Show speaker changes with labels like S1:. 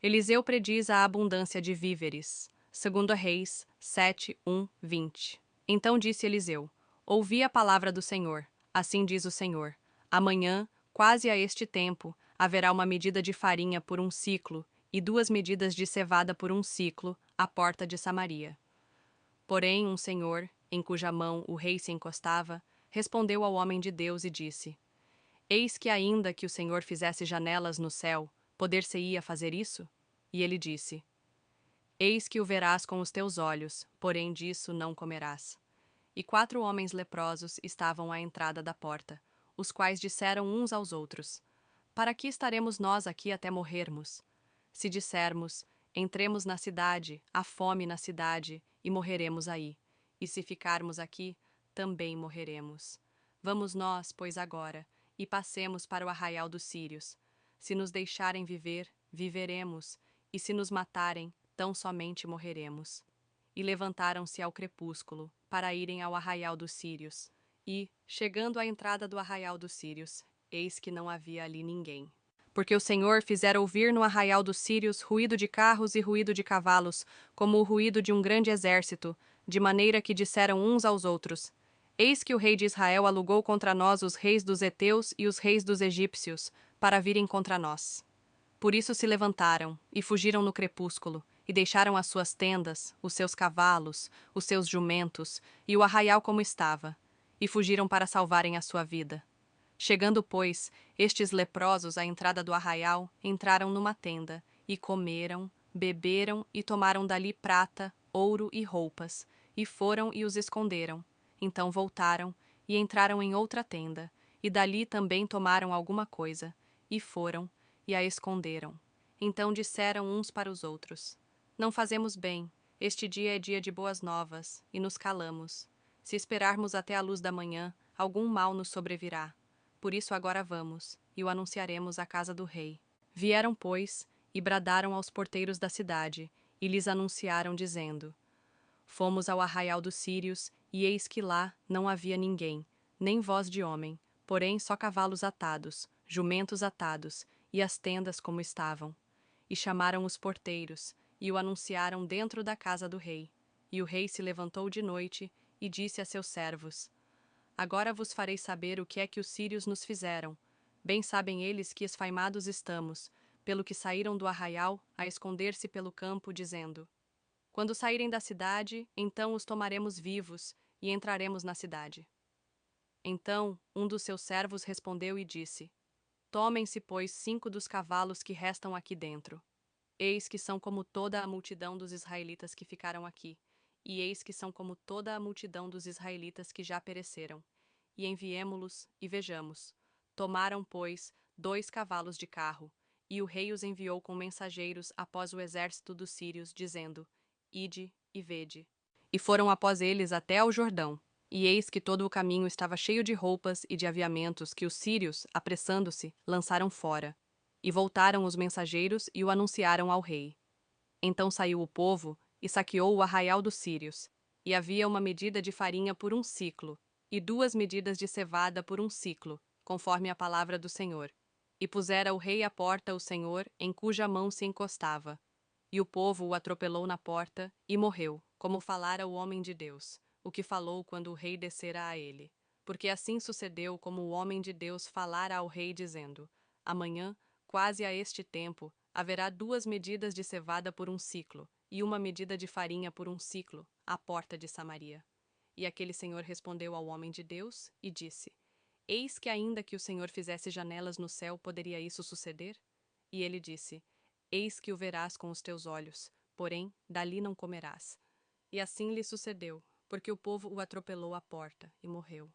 S1: Eliseu prediz a abundância de víveres. 2 Reis 7, 1, 20. Então disse Eliseu: Ouvi a palavra do Senhor. Assim diz o Senhor: Amanhã, quase a este tempo, haverá uma medida de farinha por um siclo e 2 medidas de cevada por um siclo à porta de Samaria. Porém, um senhor, em cuja mão o rei se encostava, respondeu ao homem de Deus e disse: Eis que ainda que o Senhor fizesse janelas no céu, poder-se-ia fazer isso? E ele disse: Eis que o verás com os teus olhos, porém disso não comerás. E 4 homens leprosos estavam à entrada da porta, os quais disseram uns aos outros: Para que estaremos nós aqui até morrermos? Se dissermos: Entremos na cidade, há fome na cidade, e morreremos aí. E se ficarmos aqui, também morreremos. Vamos nós, pois, agora, e passemos para o arraial dos sírios. Se nos deixarem viver, viveremos, e se nos matarem, tão somente morreremos. E levantaram-se ao crepúsculo, para irem ao arraial dos sírios. E, chegando à entrada do arraial dos sírios, eis que não havia ali ninguém. Porque o Senhor fizera ouvir no arraial dos sírios ruído de carros e ruído de cavalos, como o ruído de um grande exército, de maneira que disseram uns aos outros: Eis que o rei de Israel alugou contra nós os reis dos heteus e os reis dos egípcios, para virem contra nós. Por isso se levantaram, e fugiram no crepúsculo, e deixaram as suas tendas, os seus cavalos, os seus jumentos, e o arraial como estava, e fugiram para salvarem a sua vida. Chegando, pois, estes leprosos à entrada do arraial, entraram numa tenda, e comeram, beberam e tomaram dali prata, ouro e roupas, e foram e os esconderam. Então voltaram, e entraram em outra tenda, e dali também tomaram alguma coisa, e foram, e a esconderam. Então disseram uns para os outros: Não fazemos bem, este dia é dia de boas novas, e nos calamos. Se esperarmos até a luz da manhã, algum mal nos sobrevirá. Por isso agora vamos, e o anunciaremos à casa do rei. Vieram, pois, e bradaram aos porteiros da cidade, e lhes anunciaram, dizendo: Fomos ao arraial dos sírios, e eis que lá não havia ninguém, nem voz de homem, porém só cavalos atados, jumentos atados, e as tendas como estavam. E chamaram os porteiros, e o anunciaram dentro da casa do rei. E o rei se levantou de noite, e disse a seus servos: Agora vos farei saber o que é que os sírios nos fizeram. Bem sabem eles que esfaimados estamos, pelo que saíram do arraial a esconder-se pelo campo, dizendo: Quando saírem da cidade, então os tomaremos vivos e entraremos na cidade. Então um dos seus servos respondeu e disse: Tomem-se, pois, 5 dos cavalos que restam aqui dentro. Eis que são como toda a multidão dos israelitas que ficaram aqui, e eis que são como toda a multidão dos israelitas que já pereceram. E enviemo-los, e vejamos. Tomaram, pois, 2 cavalos de carro, e o rei os enviou com mensageiros após o exército dos sírios, dizendo: Ide e vede. E foram após eles até ao Jordão. E eis que todo o caminho estava cheio de roupas e de aviamentos que os sírios, apressando-se, lançaram fora. E voltaram os mensageiros e o anunciaram ao rei. Então saiu o povo e saqueou o arraial dos sírios. E havia uma medida de farinha por um siclo, e 2 medidas de cevada por um siclo, conforme a palavra do Senhor. E pusera o rei à porta o Senhor, em cuja mão se encostava. E o povo o atropelou na porta, e morreu, como falara o homem de Deus, o que falou quando o rei descera a ele. Porque assim sucedeu como o homem de Deus falara ao rei, dizendo: Amanhã, quase a este tempo, haverá 2 medidas de cevada por um siclo, e 1 medida de farinha por um siclo, à porta de Samaria. E aquele senhor respondeu ao homem de Deus, e disse: Eis que ainda que o Senhor fizesse janelas no céu, poderia isso suceder? E ele disse: Eis que o verás com os teus olhos, porém dali não comerás. E assim lhe sucedeu, porque o povo o atropelou à porta, e morreu.